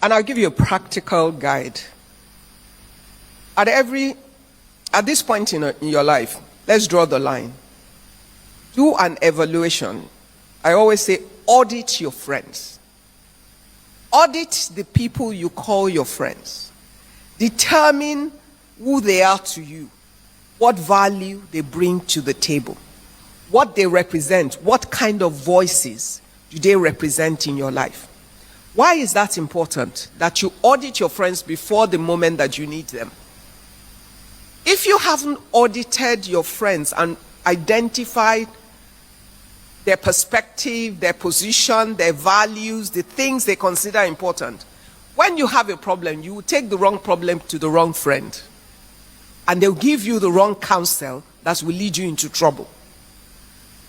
And I'll give you a practical guide. At this point in your life, let's draw the line. Do an evaluation. I always say, audit your friends. Audit the people you call your friends. Determine who they are to you, what value they bring to the table, what they represent, what kind of voices do they represent in your life. Why is that important? That you audit your friends before the moment that you need them. If you haven't audited your friends and identified their perspective, their position, their values, the things they consider important, when you have a problem, you will take the wrong problem to the wrong friend. And they'll give you the wrong counsel that will lead you into trouble.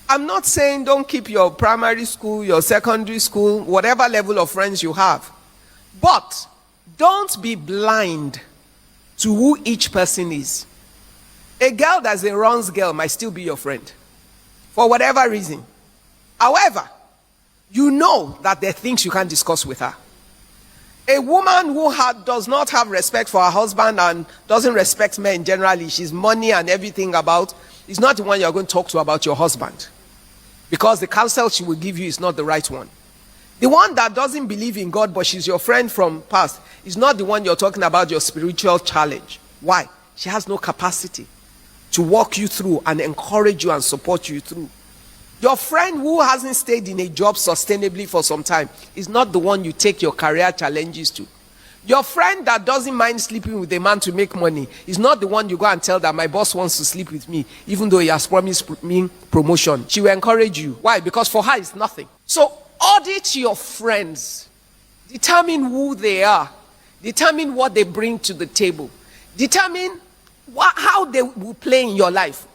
I'm not saying don't keep your primary school, your secondary school, whatever level of friends you have. But don't be blind to who each person is. A girl that's a runs girl might still be your friend for whatever reason. However, you know that there are things you can't discuss with her. A woman who does not have respect for her husband and doesn't respect men generally, she's money and everything about, is not the one you're going to talk to about your husband. Because the counsel she will give you is not the right one. The one that doesn't believe in God but she's your friend from past is not the one you're talking about your spiritual challenge. Why? She has no capacity to walk you through and encourage you and support you through. Your friend who hasn't stayed in a job sustainably for some time is not the one you take your career challenges to. Your friend that doesn't mind sleeping with a man to make money is not the one you go and tell that my boss wants to sleep with me, even though he has promised me promotion. She will encourage you. Why? Because for her it's nothing. So audit your friends. Determine who they are. Determine what they bring to the table. Determine how they will play in your life.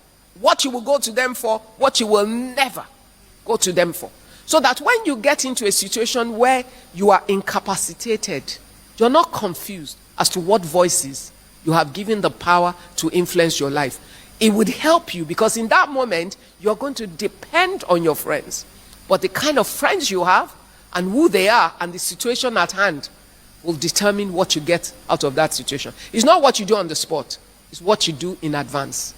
What you will go to them for, what you will never go to them for. So that when you get into a situation where you are incapacitated, you're not confused as to what voices you have given the power to influence your life. It would help you because in that moment, you're going to depend on your friends. But the kind of friends you have and who they are and the situation at hand will determine what you get out of that situation. It's not what you do on the spot. It's what you do in advance.